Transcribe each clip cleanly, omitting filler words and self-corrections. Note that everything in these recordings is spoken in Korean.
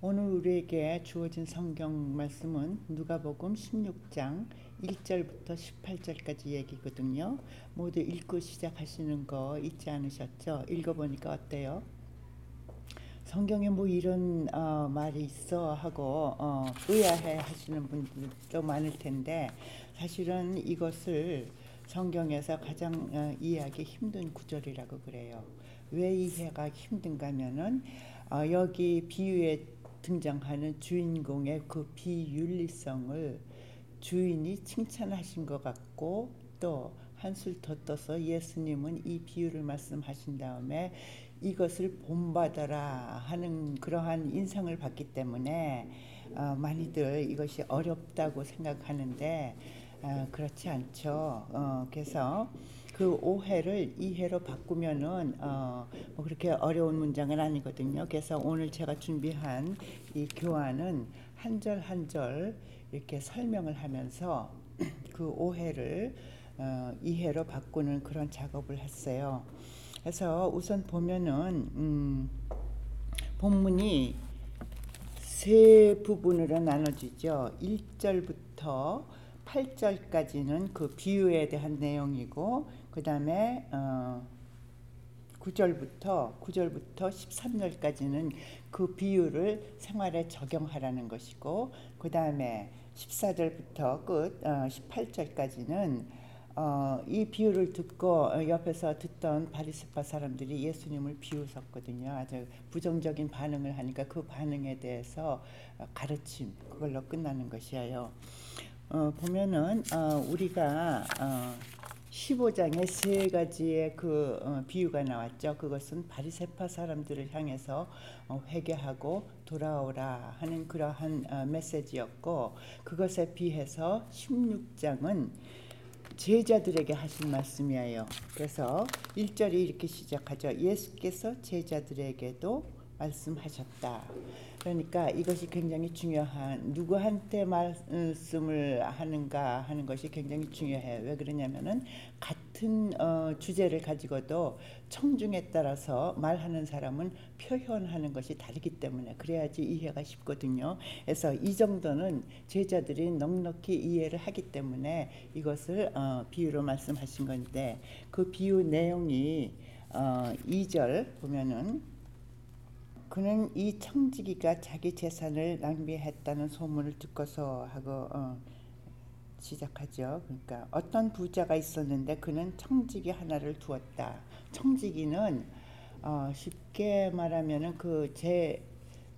오늘 우리에게 주어진 성경 말씀은 누가복음 16장 1절부터 18절까지 얘기거든요. 모두 읽고 시작하시는 거 잊지 않으셨죠? 읽어보니까 어때요? 성경에 뭐 이런 말이 있어 하고 의아해 하시는 분들도 많을 텐데, 사실은 이것을 성경에서 가장 이해하기 힘든 구절이라고 그래요. 왜 이해가 힘든가 하면은 여기 비유에 등장하는 주인공의 그 비윤리성을 주인이 칭찬하신 것 같고, 또 한술 더 떠서 예수님은 이 비유를 말씀하신 다음에 이것을 본받아라 하는 그러한 인상을 받기 때문에 많이들 이것이 어렵다고 생각하는데, 그렇지 않죠. 그래서 그 오해를 이해로 바꾸면은 뭐 그렇게 어려운 문장은 아니거든요. 그래서 오늘 제가 준비한 이 교환은 한 절 한 절 이렇게 설명을 하면서 그 오해를 이해로 바꾸는 그런 작업을 했어요. 그래서 우선 보면은 본문이 세 부분으로 나눠지죠. 1절부터 8절까지는 그 비유에 대한 내용이고, 그 다음에 9절부터 13절까지는 그 비유를 생활에 적용하라는 것이고, 그 다음에 14절부터 끝 18절까지는 이 비유를 듣고 옆에서 듣던 바리새파 사람들이 예수님을 비웃었거든요. 아주 부정적인 반응을 하니까 그 반응에 대해서 가르침, 그걸로 끝나는 것이에요. 보면은 우리가 15장에 세 가지의 그 비유가 나왔죠. 그것은 바리새파 사람들을 향해서 회개하고 돌아오라 하는 그러한 메시지였고, 그것에 비해서 16장은 제자들에게 하신 말씀이에요. 그래서 1절이 이렇게 시작하죠. 예수께서 제자들에게도 말씀하셨다. 그러니까 이것이 굉장히 중요한, 누구한테 말씀을 하는가 하는 것이 굉장히 중요해요. 왜 그러냐면은 같은 주제를 가지고도 청중에 따라서 말하는 사람은 표현하는 것이 다르기 때문에 그래야지 이해가 쉽거든요. 그래서 이 정도는 제자들이 넉넉히 이해를 하기 때문에 이것을 비유로 말씀하신 건데, 그 비유 내용이 2절 보면은 그는 이 청지기가 자기 재산을 낭비했다는 소문을 듣고서 하고 시작하죠. 그러니까 어떤 부자가 있었는데 그는 청지기 하나를 두었다. 청지기는 쉽게 말하면은 그러니까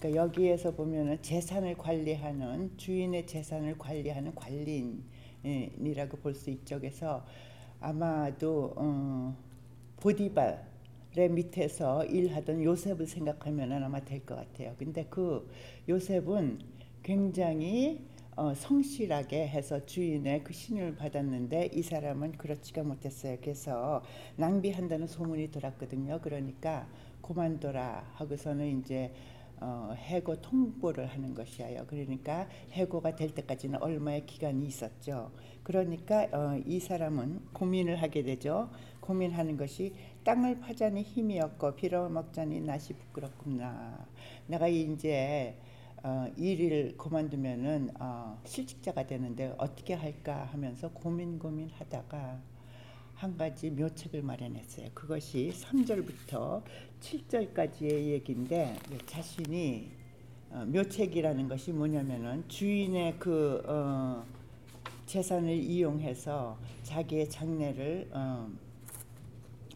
여기에서 보면은 재산을 관리하는, 주인의 재산을 관리하는 관리인이라고 볼 수 있죠. 그래서 아마도 보디발의 밑에서 일하던 요셉을 생각하면 아마 될 것 같아요. 근데 그 요셉은 굉장히 성실하게 해서 주인의 그 신임을 받았는데 이 사람은 그렇지가 못했어요. 그래서 낭비한다는 소문이 돌았거든요. 그러니까 그만둬라 하고서는 이제 해고 통보를 하는 것이에요. 그러니까 해고가 될 때까지는 얼마의 기간이 있었죠. 그러니까 이 사람은 고민을 하게 되죠. 고민하는 것이 땅을 파자니 힘이 없고 빌어먹자니 낯이 부끄럽구나. 내가 이제 일을 그만두면은 실직자가 되는데 어떻게 할까 하면서 고민하다가 한 가지 묘책을 마련했어요. 그것이 3절부터 7절까지의 얘기인데, 자신이 묘책이라는 것이 뭐냐면은 주인의 그 재산을 이용해서 자기의 장래를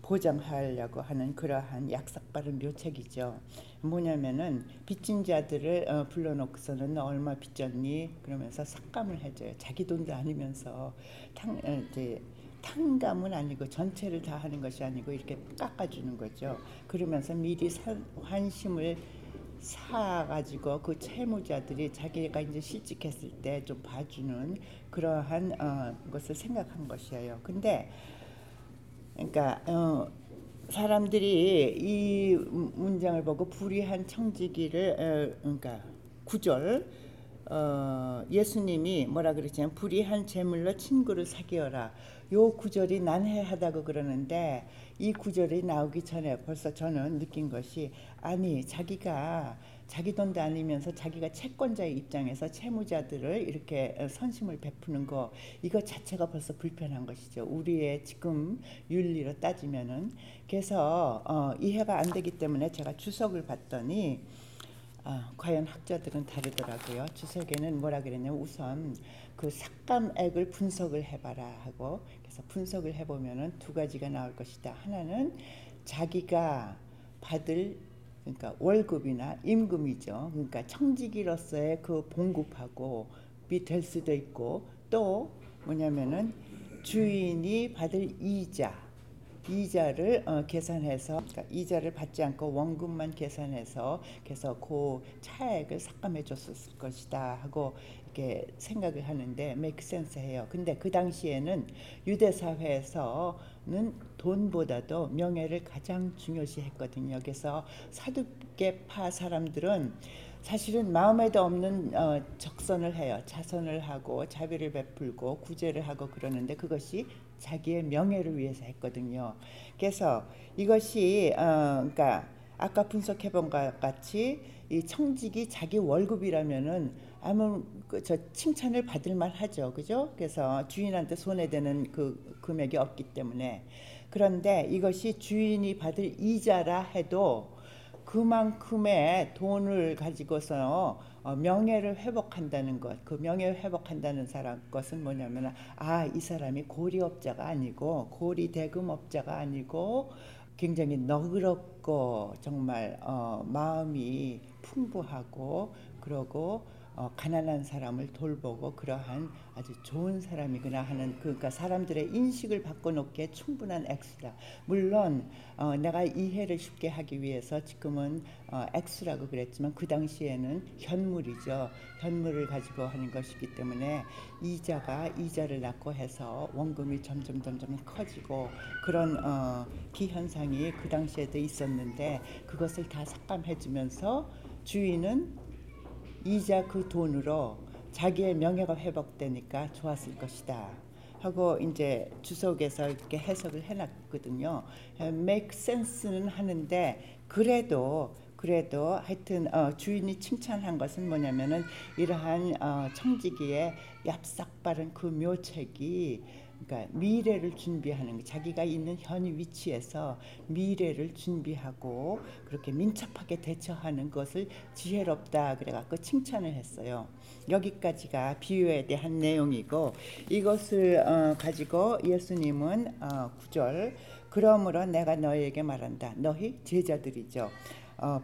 보장하려고 하는 그러한 약삭빠른 묘책이죠. 뭐냐면은 빚진 자들을 불러놓고서는 너 얼마 빚졌니? 그러면서 삭감을 해줘요. 자기 돈도 아니면서 이제 탕감은 아니고 전체를 다 하는 것이 아니고 이렇게 깎아주는 거죠. 그러면서 미리 환심을 사가지고 그 채무자들이 자기가 이제 실직했을 때 좀 봐주는 그러한 것을 생각한 것이에요. 근데 그러니까 사람들이 이 문장을 보고 불의한 청지기를 그러니까 9절 예수님이 뭐라 그랬냐면 불의한 재물로 친구를 사귀어라. 요 구절이 난해하다고 그러는데, 이 구절이 나오기 전에 벌써 저는 느낀 것이, 아니 자기가 자기 돈도 아니면서 자기가 채권자의 입장에서 채무자들을 이렇게 선심을 베푸는 거, 이거 자체가 벌써 불편한 것이죠. 우리의 지금 윤리로 따지면은. 그래서 이해가 안 되기 때문에 제가 주석을 봤더니 과연 학자들은 다르더라고요. 주석에는 뭐라 그랬냐면 우선 그 삭감액을 분석을 해봐라 하고, 그래서 분석을 해보면은 두 가지가 나올 것이다. 하나는 자기가 받을, 그러니까 월급이나 임금이죠. 그러니까 청지기로서의 그 봉급하고 될 수도 있고, 또 뭐냐면은 주인이 받을 이자를 계산해서, 그러니까 이자를 받지 않고 원금만 계산해서, 그래서 그 차액을 삭감해 줬을 것이다 하고 이렇게 생각을 하는데 make sense 해요. 근데 그 당시에는 유대 사회에서는 돈보다도 명예를 가장 중요시 했거든요. 그래서 사두개파 사람들은 사실은 마음에도 없는 적선을 해요. 자선을 하고 자비를 베풀고 구제를 하고 그러는데 그것이 자기의 명예를 위해서 했거든요. 그래서 이것이 그러니까 아까 분석해 본 것 같이 이 청직이 자기 월급이라면은 아무 저 칭찬을 받을 만하죠, 그죠? 그래서 주인한테 손해되는 그 금액이 없기 때문에. 그런데 이것이 주인이 받을 이자라 해도 그만큼의 돈을 가지고서 명예를 회복한다는 것, 그 명예를 회복한다는 사람 것은 뭐냐면 이 사람이 고리업자가 아니고 고리 대금업자가 아니고 굉장히 너그럽고 정말 마음이 풍부하고 그러고 가난한 사람을 돌보고 그러한 아주 좋은 사람이구나 하는, 그러니까 사람들의 인식을 바꿔놓기에 충분한 액수다. 물론 내가 이해를 쉽게 하기 위해서 지금은 액수라고 그랬지만 그 당시에는 현물이죠. 현물을 가지고 하는 것이기 때문에 이자가 이자를 낳고 해서 원금이 점점 커지고 그런 기현상이 그 당시에도 있었는데, 그것을 다 삭감해주면서 주인은 이자 그 돈으로 자기의 명예가 회복되니까 좋았을 것이다 하고 이제 주석에서 이렇게 해석을 해놨거든요. make sense는 하는데 그래도 하여튼 주인이 칭찬한 것은 뭐냐면은 이러한 청지기의 얍삭바른 그 묘책이, 그러니까 미래를 준비하는, 자기가 있는 현 위치에서 미래를 준비하고 그렇게 민첩하게 대처하는 것을 지혜롭다 그래갖고 칭찬을 했어요. 여기까지가 비유에 대한 내용이고, 이것을 가지고 예수님은 9절 그러므로 내가 너희에게 말한다. 너희 제자들이죠.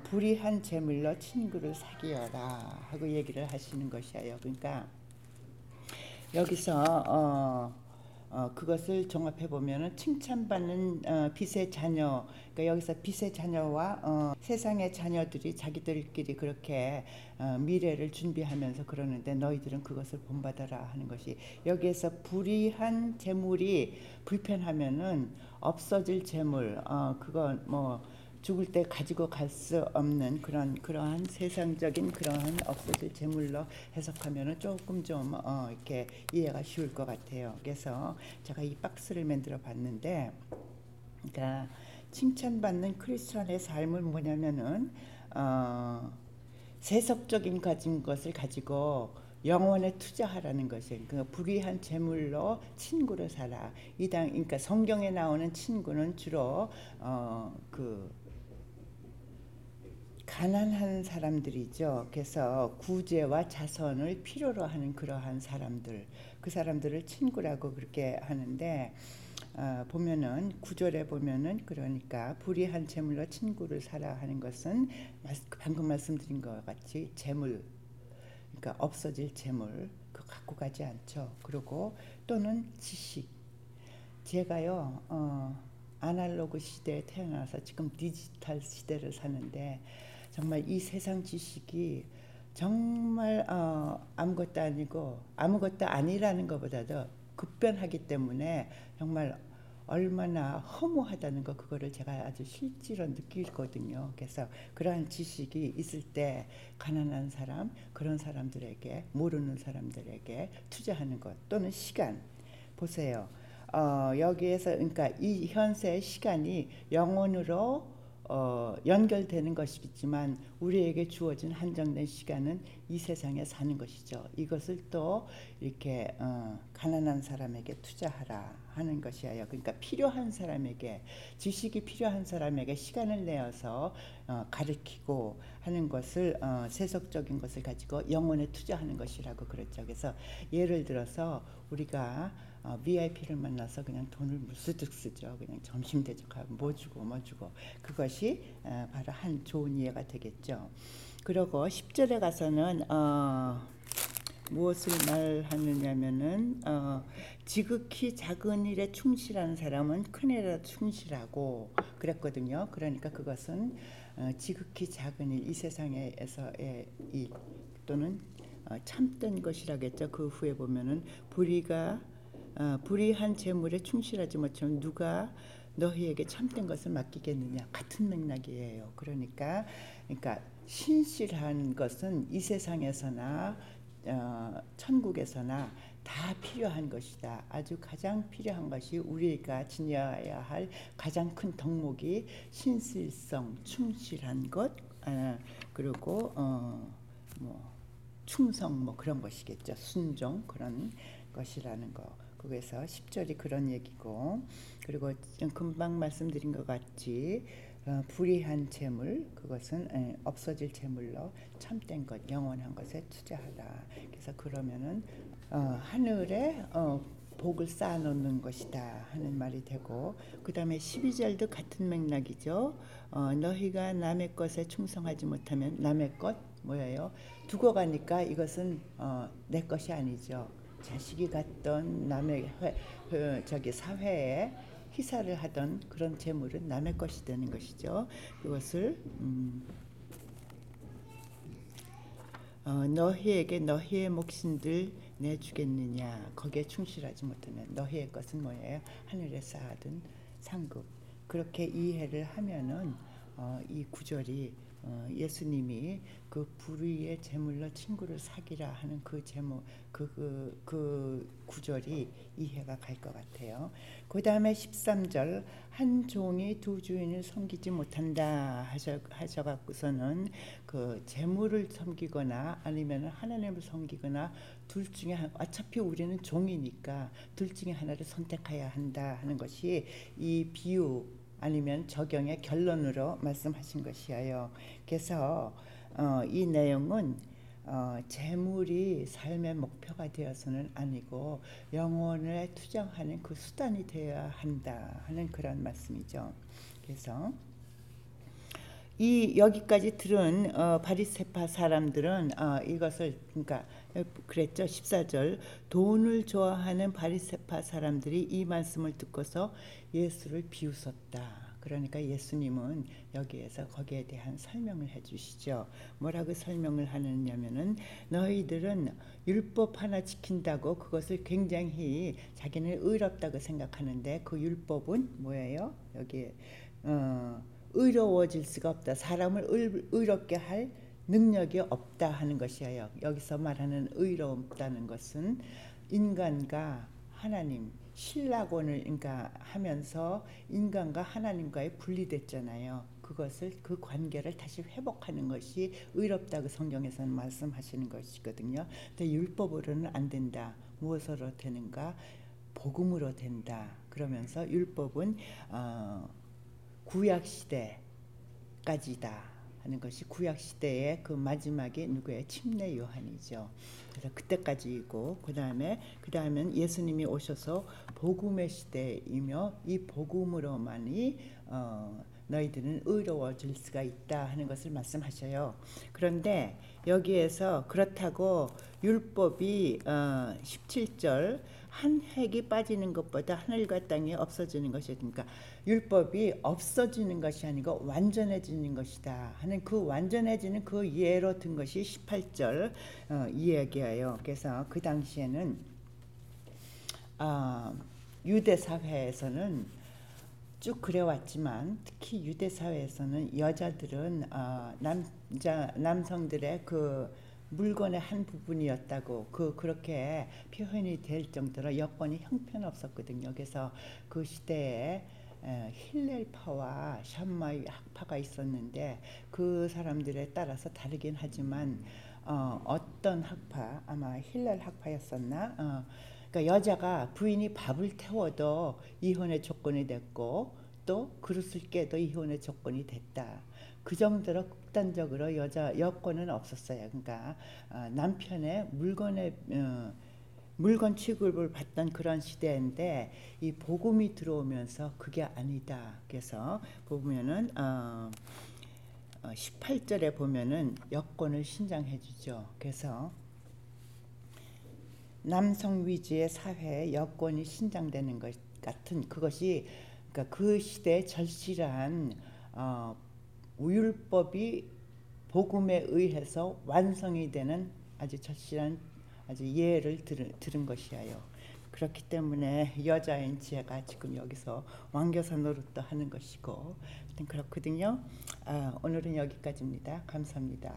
불의한 재물로 친구를 사귀어라 하고 얘기를 하시는 것이에요. 그러니까 여기서 그것을 종합해 보면은 칭찬받는 빛의 자녀, 그러니까 여기서 빛의 자녀와 세상의 자녀들이 자기들끼리 그렇게 미래를 준비하면서 그러는데 너희들은 그것을 본받아라 하는 것이, 여기에서 불의한 재물이 불편하면은 없어질 재물, 그건 뭐 죽을 때 가지고 갈 수 없는 그러한 세상적인 그러한 없어질 재물로 해석하면은 조금 좀 이렇게 이해가 쉬울 것 같아요. 그래서 제가 이 박스를 만들어 봤는데, 그러니까 칭찬받는 크리스천의 삶은 뭐냐면은 세속적인 가진 것을 가지고 영혼에 투자하라는 것이에요. 그러니까 불의한 재물로 친구를 사라. 그러니까 성경에 나오는 친구는 주로 그 가난한 사람들이죠. 그래서 구제와 자선을 필요로 하는 그러한 사람들, 그 사람들을 친구라고 그렇게 하는데, 보면은 9절에 보면은 그러니까 불의한 재물로 친구를 사라 하는 것은 방금 말씀드린 것 같이 재물, 그러니까 없어질 재물, 그 갖고 가지 않죠. 그리고 또는 지식. 제가요 아날로그 시대에 태어나서 지금 디지털 시대를 사는데, 정말 이 세상 지식이 정말 아무것도 아니고 아무것도 아니라는 것보다도 급변하기 때문에 정말 얼마나 허무하다는 거, 그거를 제가 아주 실제로 느끼거든요. 그래서 그러한 지식이 있을 때 가난한 사람, 그런 사람들에게, 모르는 사람들에게 투자하는 것, 또는 시간. 보세요. 여기에서 그러니까 이 현세의 시간이 영혼으로 연결되는 것이겠지만 우리에게 주어진 한정된 시간은 이 세상에 사는 것이죠. 이것을 또 이렇게 가난한 사람에게 투자하라 하는 것이에요. 그러니까 필요한 사람에게, 지식이 필요한 사람에게 시간을 내어서 가르치고 하는 것을, 세속적인 것을 가지고 영혼에 투자하는 것이라고 그랬죠. 그래서 예를 들어서 우리가 VIP를 만나서 그냥 돈을 무스득 쓰죠. 그냥 점심 대접하고 뭐 주고 뭐 주고, 그것이 바로 한 좋은 이해가 되겠죠. 그리고 10절에 가서는 무엇을 말하느냐면은 지극히 작은 일에 충실한 사람은 큰 일에 충실하고 그랬거든요. 그러니까 그것은 지극히 작은 일, 이 세상에서의 일 또는 참된 것이라겠죠. 그 후에 보면은 불의한 재물에 충실하지 못하면 누가 너희에게 참된 것을 맡기겠느냐, 같은 맥락이에요. 그러니까 신실한 것은 이 세상에서나 천국에서나 다 필요한 것이다. 아주 가장 필요한 것이, 우리가 지녀야 할 가장 큰 덕목이 신실성, 충실한 것, 그리고 뭐 충성 뭐 그런 것이겠죠. 순종, 그런 것이라는 거. 그래서 10절이 그런 얘기고, 그리고 금방 말씀드린 것 같이 불의한 재물, 그것은 없어질 재물로 참된 것, 영원한 것에 투자하라. 그래서 그러면은 하늘에 복을 쌓아놓는 것이다 하는 말이 되고, 그 다음에 12절도 같은 맥락이죠. 너희가 남의 것에 충성하지 못하면, 남의 것 뭐예요? 두고 가니까 이것은 내 것이 아니죠. 자식이 갔던 남의 사회에 희사를 하던 그런 재물은 남의 것이 되는 것이죠. 그것을 너희에게 너희의 몫인들 내주겠느냐. 거기에 충실하지 못하면 너희의 것은 뭐예요? 하늘에 쌓아둔 상급. 그렇게 이해를 하면은 이 구절이 예수님이 그 불의의 재물로 친구를 사귀라 하는 그 제목, 그 구절이 이해가 갈 것 같아요. 그 다음에 13절, 한 종이 두 주인을 섬기지 못한다 하셔갖고서는 그 재물을 섬기거나 아니면 하나님을 섬기거나 둘 중에 어차피 우리는 종이니까 둘 중에 하나를 선택해야 한다 하는 것이 이 비유 아니면 적용의 결론으로 말씀하신 것이에요. 그래서 이 내용은 재물이 삶의 목표가 되어서는 아니고 영혼에 투자하는 그 수단이 되어야 한다 하는 그런 말씀이죠. 그래서 이 여기까지 들은 바리새파 사람들은 이것을, 그러니까 그랬죠. 14절, 돈을 좋아하는 바리새파 사람들이 이 말씀을 듣고서 예수를 비웃었다. 그러니까 예수님은 여기에서 거기에 대한 설명을 해주시죠. 뭐라고 설명을 하느냐면은, 너희들은 율법 하나 지킨다고 그것을 굉장히 자기는 의롭다고 생각하는데, 그 율법은 뭐예요? 여기에 의로워질 수가 없다. 사람을 의롭게 할 능력이 없다 하는 것이에요. 여기서 말하는 의롭다는 것은 인간과 하나님, 신라곤을 그러니까 하면서 인간과 하나님과의 분리됐잖아요. 그 관계를 다시 회복하는 것이 의롭다고 성경에서는 말씀하시는 것이거든요. 근데 율법으로는 안 된다. 무엇으로 되는가? 복음으로 된다. 그러면서 율법은 구약 시대까지다 하는 것이, 구약 시대의 그 마지막에 누구의 침례 요한이죠. 그래서 그때까지이고, 그다음엔 예수님이 오셔서 복음의 시대이며 이 복음으로만이 너희들은 의로워질 수가 있다 하는 것을 말씀하셔요. 그런데 여기에서 그렇다고 율법이 17절 한 획이 빠지는 것보다 하늘과 땅이 없어지는 것이, 그러니까 율법이 없어지는 것이 아니고 완전해지는 것이다 하는 그 완전해지는 그 예로 든 것이 18절 이야기예요. 그래서 그 당시에는 유대 사회에서는 쭉 그래왔지만, 특히 유대 사회에서는 여자들은 남성들의 그 물건의 한 부분이었다고 그렇게 표현이 될 정도로 여건이 형편없었거든요. 그래서 그 시대에 힐렐파와 샴마이 학파가 있었는데 그 사람들에 따라서 다르긴 하지만 어떤 학파, 아마 힐렐 학파였었나? 그러니까 여자가 부인이 밥을 태워도 이혼의 조건이 됐고 또 그릇을 깨도 이혼의 조건이 됐다. 그 정도로 극단적으로 여자 여권은 없었어요. 그러니까 남편의 물건 취급을 받던 그런 시대인데 이 복음이 들어오면서 그게 아니다. 그래서 보면은 18절에 보면은 여권을 신장해 주죠. 그래서 남성 위주의 사회에 여권이 신장되는 것 같은 그것이 그러니까 그 시대의 절실한 우율법이 복음에 의해서 완성이 되는 아주 절실한 아주 예를 들은 것이에요. 그렇기 때문에 여자인 제가 지금 여기서 왕교사 노릇도 하는 것이고 그렇거든요. 오늘은 여기까지입니다. 감사합니다.